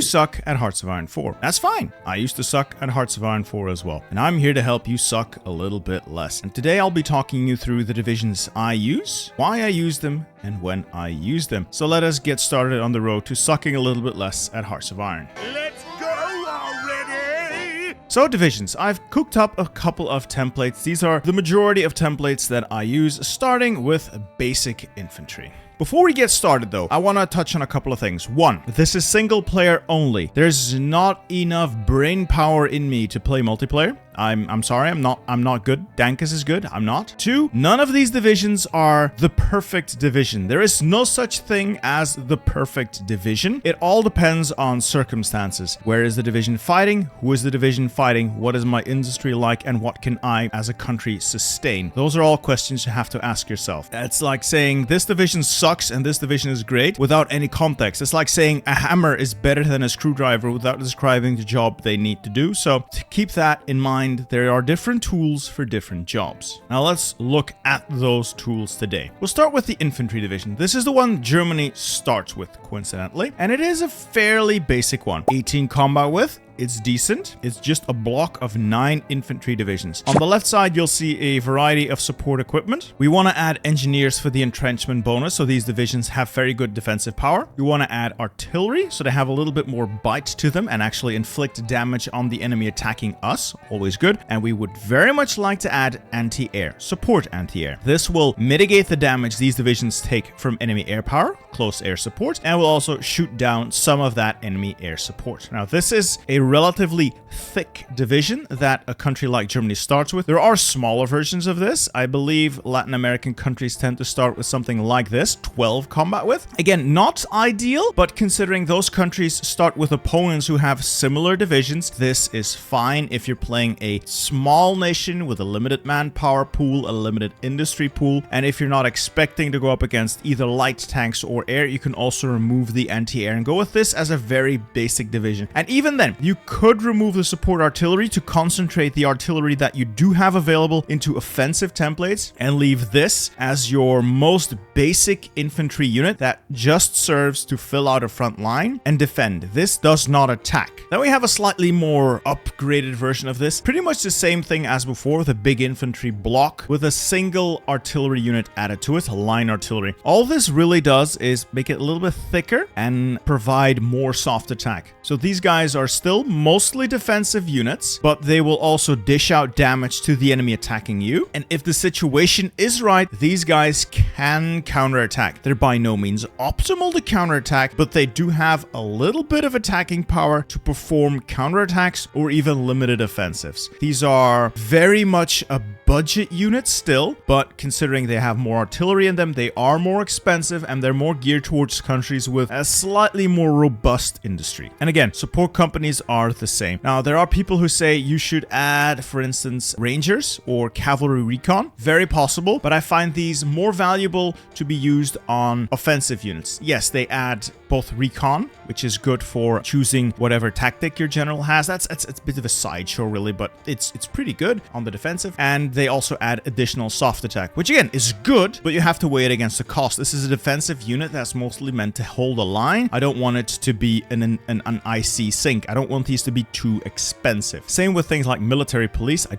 suck at Hearts of Iron 4. That's fine. I used to suck at Hearts of Iron 4 as well. And I'm here to help you suck a little bit less. And today I'll be talking you through the divisions I use, why I use them, and when I use them. So let us get started on the road to sucking a little bit less at Hearts of Iron. Let's go already! So divisions, I've cooked up a couple of templates. These are the majority of templates that I use, starting with basic infantry. Before we get started though, I want to touch on a couple of things. One, this is single player only. There's not enough brain power in me to play multiplayer. I'm sorry, I'm not good. Dankus is good, I'm not. Two, none of these divisions are the perfect division. There is no such thing as the perfect division. It all depends on circumstances. Where is the division fighting? Who is the division fighting? What is my industry like? And what can I as a country sustain? Those are all questions you have to ask yourself. It's like saying this division sucks and this division is great without any context. It's like saying a hammer is better than a screwdriver without describing the job they need to do. So to keep that in mind, there are different tools for different jobs. Now let's look at those tools today. We'll start with the infantry division. This is the one Germany starts with, coincidentally, and it is a fairly basic one. 18 combat width. It's decent. It's just a block of 9 infantry divisions. On the left side, you'll see a variety of support equipment. We want to add engineers for the entrenchment bonus, so these divisions have very good defensive power. We want to add artillery, so they have a little bit more bite to them and actually inflict damage on the enemy attacking us. Always good. And we would very much like to add anti-air, support anti-air. This will mitigate the damage these divisions take from enemy air power, close air support, and will also shoot down some of that enemy air support. Now, this is a relatively thick division that a country like Germany starts with. There are smaller versions of this. I believe Latin American countries tend to start with something like this, 12 combat width. Again, not ideal, but considering those countries start with opponents who have similar divisions, this is fine if you're playing a small nation with a limited manpower pool, a limited industry pool, and if you're not expecting to go up against either light tanks or air, you can also remove the anti-air and go with this as a very basic division. And even then, you could remove the support artillery to concentrate the artillery that you do have available into offensive templates and leave this as your most basic infantry unit that just serves to fill out a front line and defend. This does not attack. Then we have a slightly more upgraded version of this. Pretty much the same thing as before, the big infantry block with a single artillery unit added to it, line artillery. All this really does is make it a little bit thicker and provide more soft attack. So these guys are still mostly defensive units, but they will also dish out damage to the enemy attacking you. And if the situation is right, these guys can counterattack. They're by no means optimal to counterattack, but they do have a little bit of attacking power to perform counterattacks or even limited offensives. These are very much a budget unit still, but considering they have more artillery in them, they are more expensive and they're more geared towards countries with a slightly more robust industry. And again, support companies are the same. Now, there are people who say you should add, for instance, Rangers or Cavalry Recon. Very possible, but I find these more valuable to be used on offensive units. Yes, they add both recon, which is good for choosing whatever tactic your general has. It's a bit of a sideshow really, but it's pretty good on the defensive. And they also add additional soft attack, which again is good, but you have to weigh it against the cost. This is a defensive unit that's mostly meant to hold a line. I don't want it to be an IC sink. I don't want these to be too expensive. Same with things like military police. I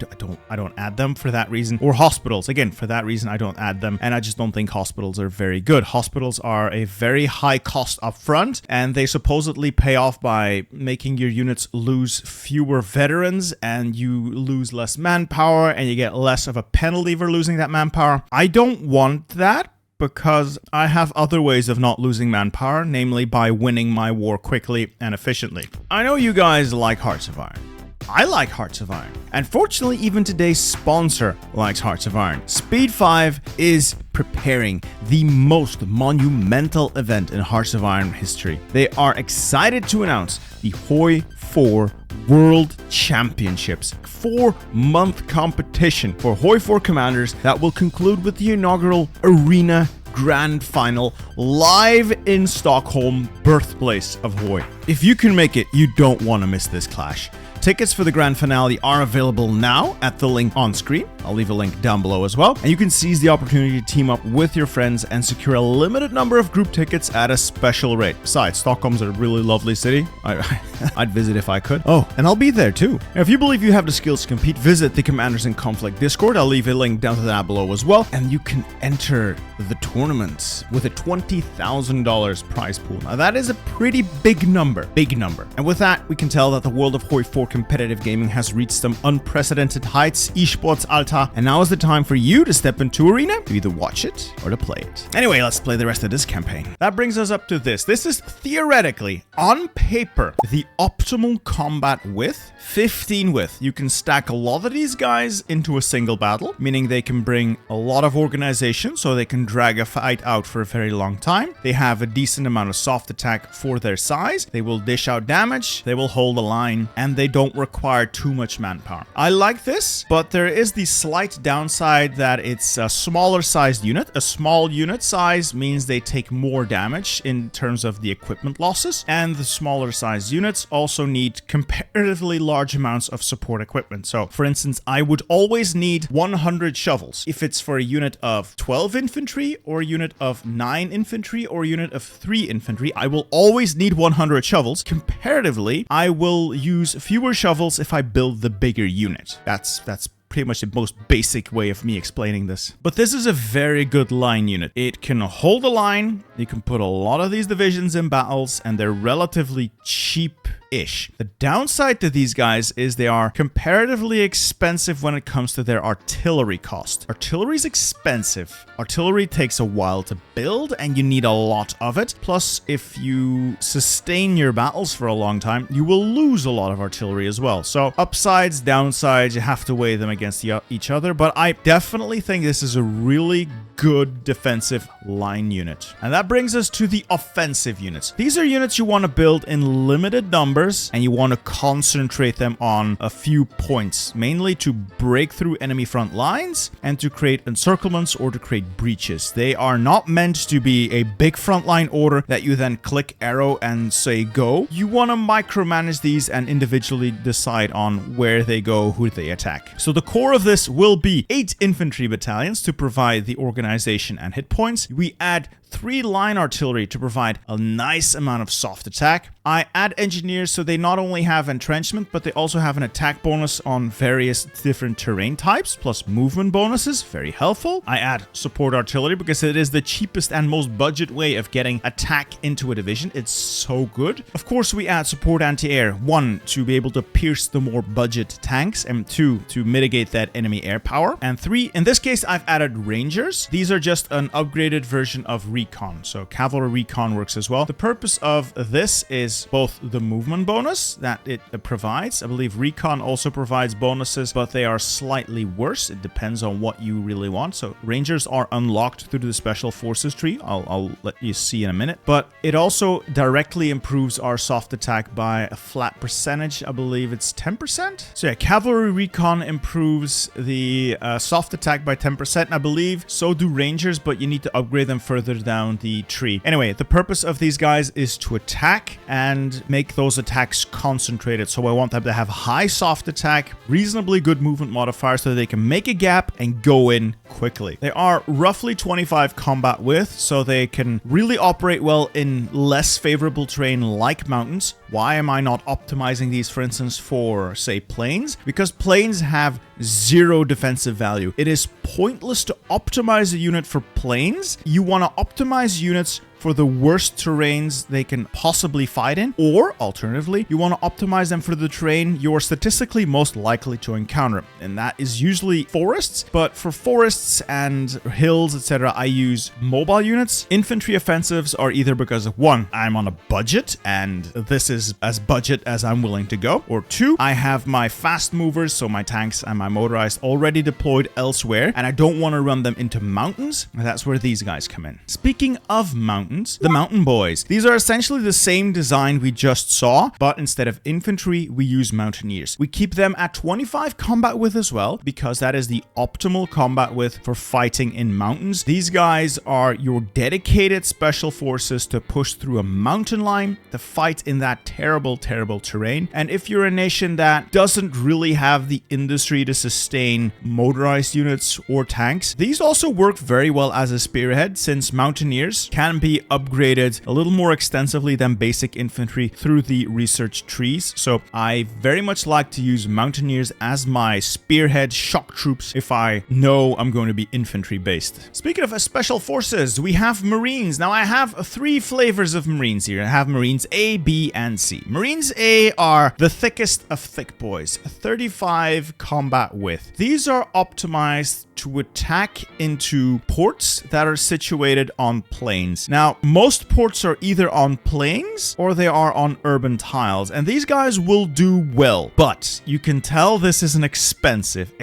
don't add them for that reason. Or hospitals. Again, for that reason, I don't add them. And I just don't think hospitals are very good. Hospitals are a very high cost up front, and they supposedly pay off by making your units lose fewer veterans and you lose less manpower and you get less of a penalty for losing that manpower. I don't want that, because I have other ways of not losing manpower, namely by winning my war quickly and efficiently. I know you guys like Hearts of Iron. I like Hearts of Iron. And fortunately, even today's sponsor likes Hearts of Iron. Speed 5 is preparing the most monumental event in Hearts of Iron history. They are excited to announce the HoI4 World Championships, 4-month competition for HoI4 commanders that will conclude with the inaugural Arena Grand Final live in Stockholm, birthplace of HoI. If you can make it, you don't want to miss this clash. Tickets for the grand finale are available now at the link on screen. I'll leave a link down below as well. And you can seize the opportunity to team up with your friends and secure a limited number of group tickets at a special rate. Besides, Stockholm's a really lovely city. I'd visit if I could. Oh, and I'll be there too. Now, if you believe you have the skills to compete, visit the Commanders in Conflict Discord. I'll leave a link down to that below as well. And you can enter the tournament with a $20,000 prize pool. Now, that is a pretty big number. Big number. And with that, we can tell that the world of HoI4 competitive gaming has reached some unprecedented heights. Esports Alta. And now is the time for you to step into Arena to either watch it or to play it. Anyway, let's play the rest of this campaign. That brings us up to this. This is theoretically, on paper, the optimal combat width. 15 width. You can stack a lot of these guys into a single battle, meaning they can bring a lot of organization, so they can drag a fight out for a very long time. They have a decent amount of soft attack for their size. They will dish out damage. They will hold the line, and they don't require too much manpower. I like this, but there is the slight downside that it's a smaller sized unit. A small unit size means they take more damage in terms of the equipment losses, and the smaller sized units also need comparatively large amounts of support equipment. So, for instance, I would always need 100 shovels. If it's for a unit of 12 infantry, or a unit of 9 infantry, or a unit of 3 infantry, I will always need 100 shovels. Comparatively, I will use fewer shovels if I build the bigger unit. That's pretty much the most basic way of me explaining this. But this is a very good line unit. It can hold a line, you can put a lot of these divisions in battles, and they're relatively cheap-ish. The downside to these guys is they are comparatively expensive when it comes to their artillery cost. Artillery is expensive. Artillery takes a while to build, and you need a lot of it. Plus, if you sustain your battles for a long time, you will lose a lot of artillery as well. So, upsides, downsides, you have to weigh them against each other, but I definitely think this is a really good defensive line unit. And that brings us to the offensive units. These are units you want to build in limited numbers, and you want to concentrate them on a few points, mainly to break through enemy front lines and to create encirclements or to create breaches. They are not meant to be a big frontline order that you then click arrow and say go. You want to micromanage these and individually decide on where they go, who they attack. So the core of this will be 8 infantry battalions to provide the organization and hit points. We add 3 line artillery to provide a nice amount of soft attack. I add engineers so they not only have entrenchment, but they also have an attack bonus on various different terrain types, plus movement bonuses, very helpful. I add support artillery because it is the cheapest and most budget way of getting attack into a division. It's so good. Of course, we add support anti-air, 1, to be able to pierce the more budget tanks, and 2, to mitigate that enemy air power, and 3, in this case, I've added rangers. These are just an upgraded version of recon, so cavalry recon works as well. The purpose of this is both the movement bonus that it provides. I believe recon also provides bonuses, but they are slightly worse. It depends on what you really want. So rangers are unlocked through the special forces tree. I'll let you see in a minute. But it also directly improves our soft attack by a flat percentage. I believe it's 10%. So yeah, cavalry recon improves the soft attack by 10%. I believe so do rangers, but you need to upgrade them further down the tree. Anyway, the purpose of these guys is to attack and make those attacks concentrated. So I want them to have high soft attack, reasonably good movement modifier so that they can make a gap and go in quickly. They are roughly 25 combat width, so they can really operate well in less favorable terrain like mountains. Why am I not optimizing these, for instance, for, say, plains? Because plains have 0 defensive value. It is pointless to optimize a unit for plains. You want to optimize units for the worst terrains they can possibly fight in, or alternatively, you want to optimize them for the terrain you're statistically most likely to encounter, and that is usually forests. But for forests and hills, etc., I use mobile units. Infantry offensives are either because of 1, I'm on a budget and this is as budget as I'm willing to go, or 2, I have my fast movers, so my tanks and my motorized, already deployed elsewhere and I don't want to run them into mountains. That's where these guys come in. Speaking of mountains, mountains, the Mountain Boys. These are essentially the same design we just saw, but instead of infantry, we use mountaineers. We keep them at 25 combat width as well, because that is the optimal combat width for fighting in mountains. These guys are your dedicated special forces to push through a mountain line to fight in that terrible, terrible terrain. And if you're a nation that doesn't really have the industry to sustain motorized units or tanks, these also work very well as a spearhead, since mountaineers can be upgraded a little more extensively than basic infantry through the research trees. So I very much like to use mountaineers as my spearhead shock troops if I know I'm going to be infantry based. Speaking of special forces, we have Marines. Now I have 3 flavors of Marines here. I have Marines A, B, and C. Marines A are the thickest of thick boys, 35 combat width. These are optimized to attack into ports that are situated on plains. Now, most ports are either on plains or they are on urban tiles, and these guys will do well. But you can tell this is an expensive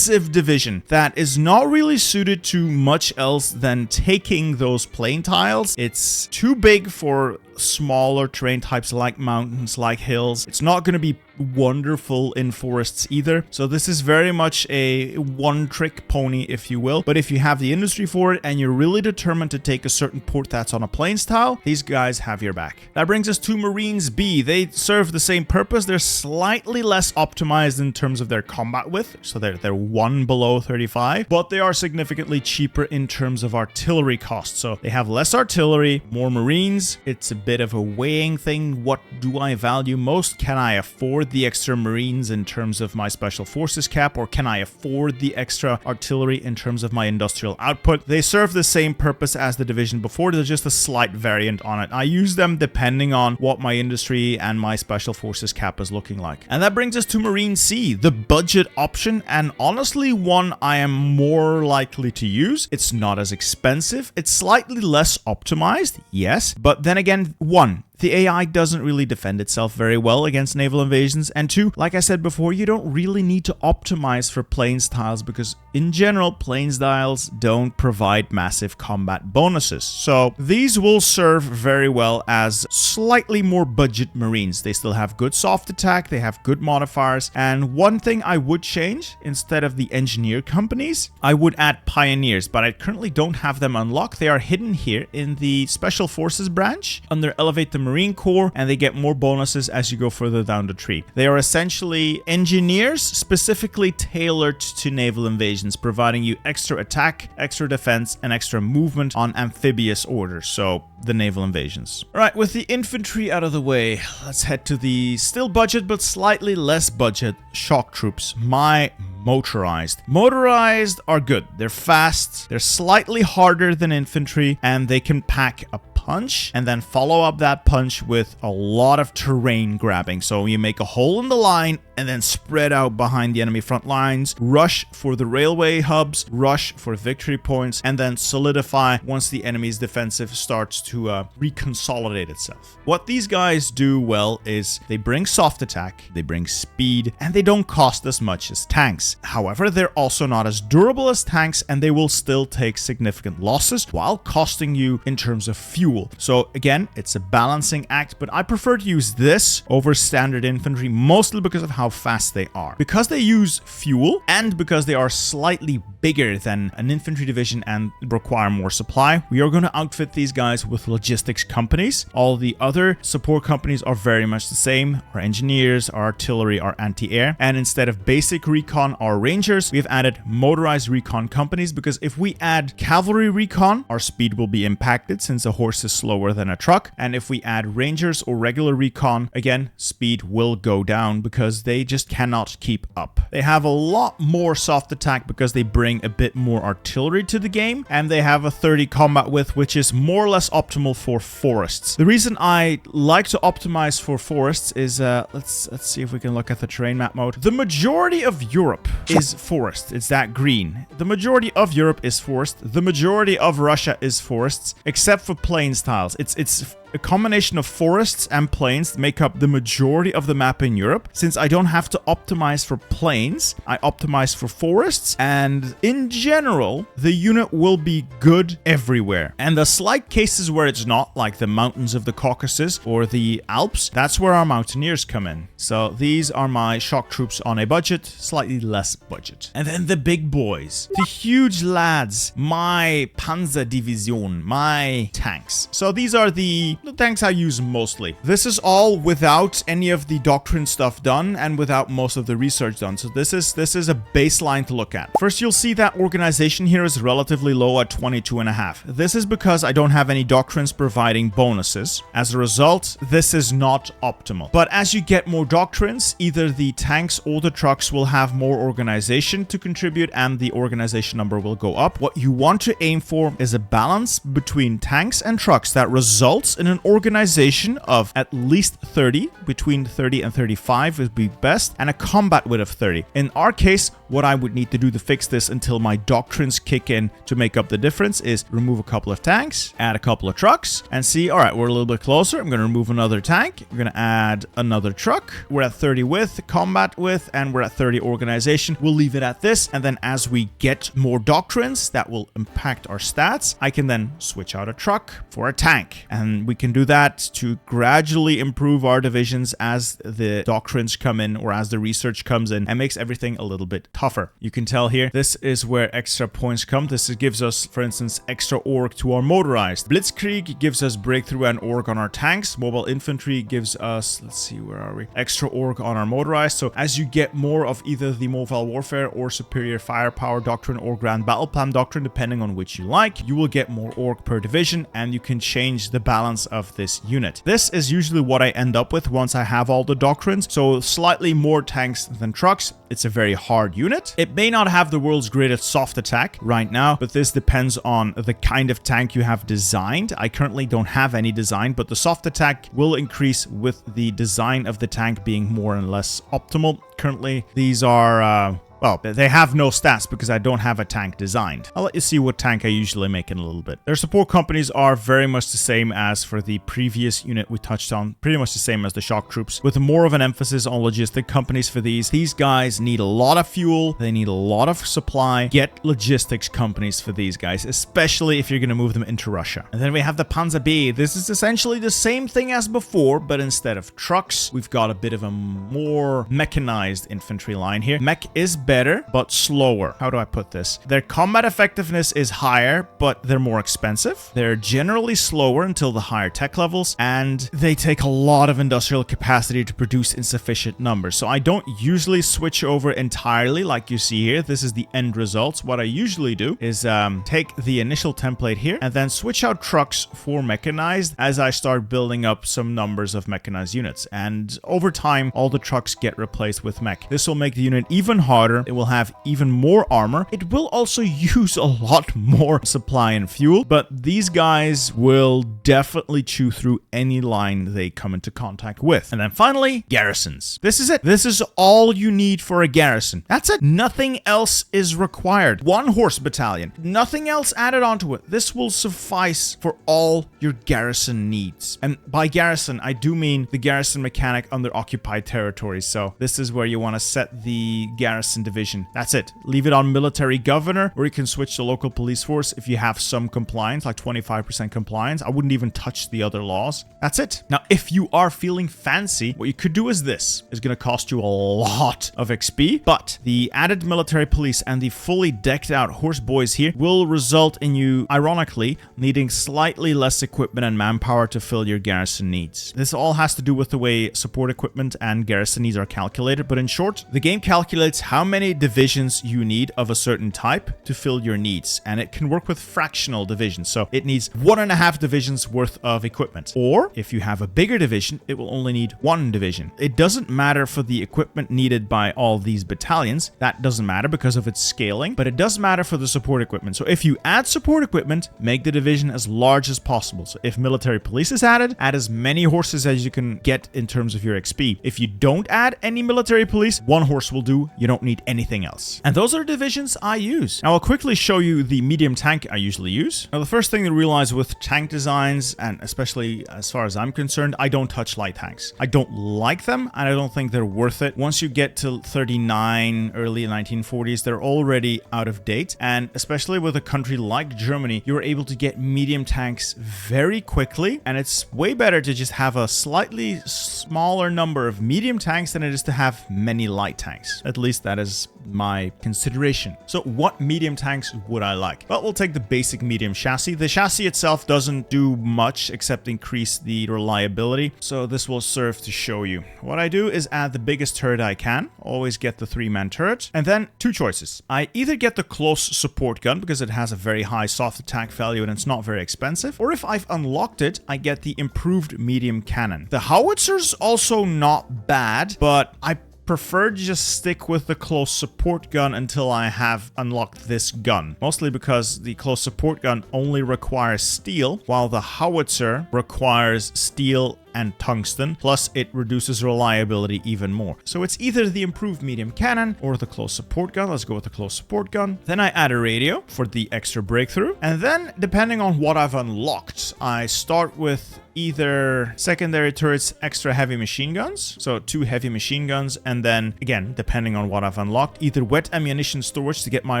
division that is not really suited to much else than taking those plain tiles. It's too big for smaller terrain types like mountains, like hills. It's not going to be wonderful in forests either. So this is very much a one-trick pony, if you will. But if you have the industry for it and you're really determined to take a certain port that's on a plains tile, these guys have your back. That brings us to Marines B. They serve the same purpose. They're slightly less optimized in terms of their combat width, so they're 1 below 35, but they are significantly cheaper in terms of artillery costs. So they have less artillery, more Marines. It's a bit of a weighing thing. What do I value most? Can I afford the extra Marines in terms of my special forces cap, or can I afford the extra artillery in terms of my industrial output? They serve the same purpose as the division before. There's just a slight variant on it. I use them depending on what my industry and my special forces cap is looking like. And that brings us to Marine C, the budget option, and honestly one I am more likely to use. It's not as expensive. It's slightly less optimized, yes, but then again, 1, the AI doesn't really defend itself very well against naval invasions, and 2, like I said before, you don't really need to optimize for plains tiles because in general, plains tiles don't provide massive combat bonuses. So these will serve very well as slightly more budget Marines. They still have good soft attack, they have good modifiers, and one thing I would change, instead of the engineer companies, I would add pioneers, but I currently don't have them unlocked. They are hidden here in the special forces branch under elevate the Marine Corps, and they get more bonuses as you go further down the tree. They are essentially engineers specifically tailored to naval invasions, providing you extra attack, extra defense, and extra movement on amphibious orders, so the naval invasions. Alright, with the infantry out of the way, let's head to the still budget but slightly less budget shock troops. My motorized. Motorized are good. They're fast, they're slightly harder than infantry, and they can pack a punch and then follow up that punch with a lot of terrain grabbing. So you make a hole in the line and then spread out behind the enemy front lines, rush for the railway hubs, rush for victory points, and then solidify once the enemy's defensive starts to reconsolidate itself. What these guys do well is they bring soft attack, they bring speed, and they don't cost as much as tanks. However, they're also not as durable as tanks, and they will still take significant losses while costing you in terms of fuel. So again, it's a balancing act, but I prefer to use this over standard infantry, mostly because of how fast they are. Because they use fuel, and because they are slightly bigger than an infantry division and require more supply, we are going to outfit these guys with logistics companies. All the other support companies are very much the same. Our engineers, our artillery, our anti-air, and instead of basic recon, our rangers, we've added motorized recon companies, because if we add cavalry recon, our speed will be impacted since a horse is slower than a truck, and if we add rangers or regular recon, again, speed will go down because they just cannot keep up. They have a lot more soft attack because they bring a bit more artillery to the game, and they have a 30 combat width, which is more or less optimal for forests. The reason I like to optimize for forests is, let's see if we can look at the terrain map mode. The majority of Europe is forest. It's that green. The majority of Europe is forest. The majority of Russia is forests, except for plains tiles. It's a combination of forests and plains make up the majority of the map in Europe. Since I don't have to optimize for plains, I optimize for forests, and in general, the unit will be good everywhere. And the slight cases where it's not, like the mountains of the Caucasus or the Alps, that's where our mountaineers come in. So these are my shock troops on a budget, slightly less budget. And then the big boys, the huge lads, my Panzer Division, my tanks. So these are the tanks I use mostly. This is all without any of the doctrine stuff done and without most of the research done. So this is a baseline to look at. First, you'll see that organization here is relatively low at 22.5. This is because I don't have any doctrines providing bonuses. As a result, this is not optimal. But as you get more doctrines, either the tanks or the trucks will have more organization to contribute and the organization number will go up. What you want to aim for is a balance between tanks and trucks that results in an organization of at least 30, between 30 and 35 would be best, and a combat width of 30. In our case, what I would need to do to fix this until my doctrines kick in to make up the difference is remove a couple of tanks, add a couple of trucks, and see, all right, we're a little bit closer. I'm going to remove another tank. I'm going to add another truck. We're at 30 width, combat width, and we're at 30 organization. We'll leave it at this. And then as we get more doctrines that will impact our stats, I can then switch out a truck for a tank. And we can do that to gradually improve our divisions as the doctrines come in or as the research comes in, and makes everything a little bit tougher. You can tell here, this is where extra points come. This gives us, for instance, extra org to our motorized. Blitzkrieg gives us breakthrough and org on our tanks. Mobile infantry gives us, let's see, where are we? Extra org on our motorized. So as you get more of either the mobile warfare or superior firepower doctrine or grand battle plan doctrine, depending on which you like, you will get more org per division, and you can change the balance of this unit. This is usually what I end up with once I have all the doctrines. So slightly more tanks than trucks. It's a very hard unit. It may not have the world's greatest soft attack right now, but this depends on the kind of tank you have designed. I currently don't have any design, but the soft attack will increase with the design of the tank being more and less optimal. Currently, these are well, they have no stats because I don't have a tank designed. I'll let you see what tank I usually make in a little bit. Their support companies are very much the same as for the previous unit we touched on. Pretty much the same as the shock troops, with more of an emphasis on logistic companies for these. These guys need a lot of fuel. They need a lot of supply. Get logistics companies for these guys, especially if you're going to move them into Russia. And then we have the Panzer B. This is essentially the same thing as before, but instead of trucks, we've got a bit of a more mechanized infantry line here. Mech is better, but slower. How do I put this? Their combat effectiveness is higher, but they're more expensive. They're generally slower until the higher tech levels, and they take a lot of industrial capacity to produce insufficient numbers. So I don't usually switch over entirely like you see here. This is the end results. What I usually do is take the initial template here and then switch out trucks for mechanized as I start building up some numbers of mechanized units. And over time, all the trucks get replaced with mech. This will make the unit even harder. It will have even more armor. It will also use a lot more supply and fuel, but these guys will definitely chew through any line they come into contact with. And then finally, garrisons. This is it. This is all you need for a garrison. That's it. Nothing else is required. One horse battalion. Nothing else added onto it. This will suffice for all your garrison needs. And by garrison, I do mean the garrison mechanic under occupied territories. So this is where you want to set the garrison division. That's it. Leave it on military governor, or you can switch to local police force if you have some compliance, like 25% compliance. I wouldn't even touch the other laws. That's it. Now, if you are feeling fancy, what you could do is this. It's going to cost you a lot of XP, but the added military police and the fully decked out horse boys here will result in you, ironically, needing slightly less equipment and manpower to fill your garrison needs. This all has to do with the way support equipment and garrison needs are calculated, but in short, the game calculates how many divisions you need of a certain type to fill your needs, and it can work with fractional divisions. So it needs 1.5 divisions worth of equipment, or if you have a bigger division, it will only need 1 division. It doesn't matter for the equipment needed by all these battalions. That doesn't matter because of its scaling, but it does matter for the support equipment. So if you add support equipment, make the division as large as possible. So if military police is added, add as many horses as you can get in terms of your XP. If you don't add any military police, 1 horse will do. You don't need anything else. And those are divisions I use. Now I'll quickly show you the medium tank I usually use. Now the first thing to realize with tank designs, and especially as far as I'm concerned, I don't touch light tanks. I don't like them, and I don't think they're worth it. Once you get to 39, early 1940s, they're already out of date. And especially with a country like Germany, you're able to get medium tanks very quickly, and it's way better to just have a slightly smaller number of medium tanks than it is to have many light tanks. At least that is my consideration. So what medium tanks would I like? Well, we'll take the basic medium chassis. The chassis itself doesn't do much except increase the reliability, so this will serve to show you. What I do is add the biggest turret I can, always get the 3-man turret, and then two choices. I either get the close support gun because it has a very high soft attack value and it's not very expensive, or if I've unlocked it, I get the improved medium cannon. The howitzer's also not bad, but I prefer to just stick with the close support gun until I have unlocked this gun. Mostly because the close support gun only requires steel, while the howitzer requires steel and tungsten, plus it reduces reliability even more. So it's either the improved medium cannon or the close support gun. Let's go with the close support gun. Then I add a radio for the extra breakthrough. And then, depending on what I've unlocked, I start with either secondary turrets, extra heavy machine guns, so 2 heavy machine guns, and then, again, depending on what I've unlocked, either wet ammunition storage to get my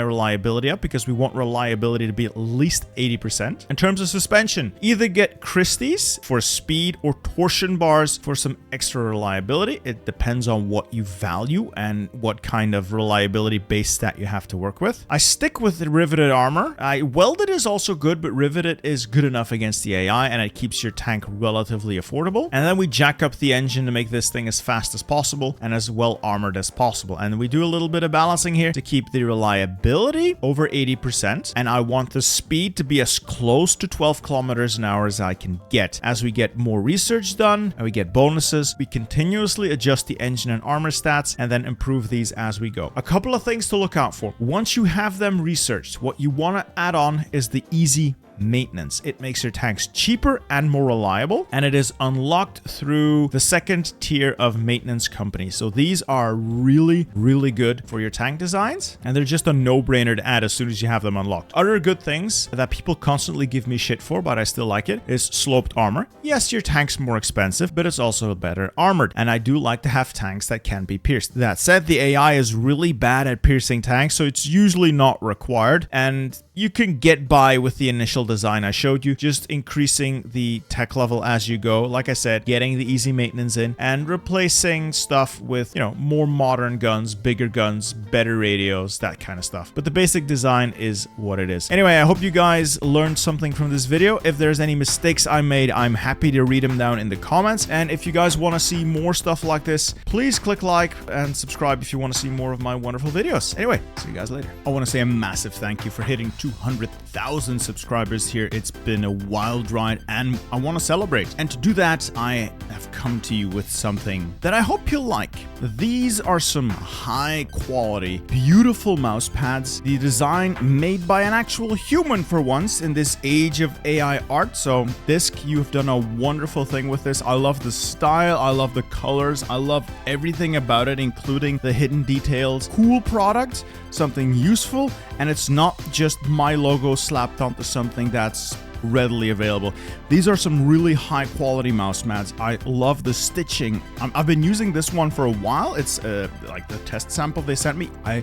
reliability up, because we want reliability to be at least 80%. In terms of suspension, either get Christie's for speed or torsion bars for some extra reliability. It depends on what you value and what kind of reliability base stat you have to work with. I stick with the riveted armor. Welded is also good, but riveted is good enough against the AI, and it keeps your tank relatively affordable. And then we jack up the engine to make this thing as fast as possible and as well armored as possible. And we do a little bit of balancing here to keep the reliability over 80%. And I want the speed to be as close to 12 kilometers an hour as I can get. As we get more research done and we get bonuses, we continuously adjust the engine and armor stats and then improve these as we go. A couple of things to look out for. Once you have them researched, what you want to add on is the easy maintenance. It makes your tanks cheaper and more reliable, and it is unlocked through the second tier of maintenance companies. So these are really, really good for your tank designs, and they're just a no-brainer to add as soon as you have them unlocked. Other good things that people constantly give me shit for, but I still like it, is sloped armor. Yes, your tank's more expensive, but it's also better armored, and I do like to have tanks that can be pierced. That said, the AI is really bad at piercing tanks, so it's usually not required, and you can get by with the initial design I showed you, just increasing the tech level as you go. Like I said, getting the easy maintenance in and replacing stuff with, more modern guns, bigger guns, better radios, that kind of stuff. But the basic design is what it is. Anyway, I hope you guys learned something from this video. If there's any mistakes I made, I'm happy to read them down in the comments. And if you guys want to see more stuff like this, please click like and subscribe if you want to see more of my wonderful videos. Anyway, see you guys later. I want to say a massive thank you for hitting 200,000 subscribers here. It's been a wild ride and I want to celebrate. And to do that, I have come to you with something that I hope you'll like. These are some high quality, beautiful mouse pads. The design made by an actual human for once in this age of AI art. So Disc, you've done a wonderful thing with this. I love the style. I love the colors. I love everything about it, including the hidden details. Cool product, something useful, and it's not just my logo slapped onto something that's readily available. These are some really high quality mouse pads. I love the stitching. I've been using this one for a while. It's like the test sample they sent me. I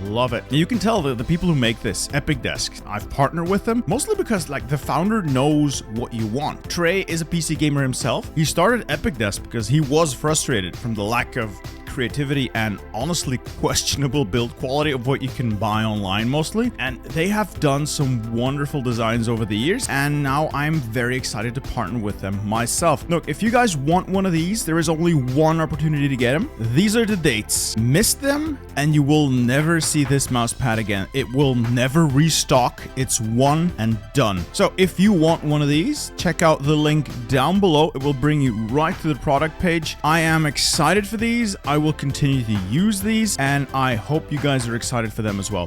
love it. You can tell the people who make this, Epic Desk, I've partnered with them mostly because the founder knows what you want. Trey is a PC gamer himself. He started Epic Desk because he was frustrated from the lack of creativity and honestly questionable build quality of what you can buy online mostly, and they have done some wonderful designs over the years, and now I'm very excited to partner with them myself. Look, if you guys want one of these, there is only one opportunity to get them. These are the dates. Miss them and you will never see this mouse pad again. It will never restock. It's one and done. So if you want one of these, check out the link down below. It will bring you right to the product page. I am excited for these. I will continue to use these, and I hope you guys are excited for them as well.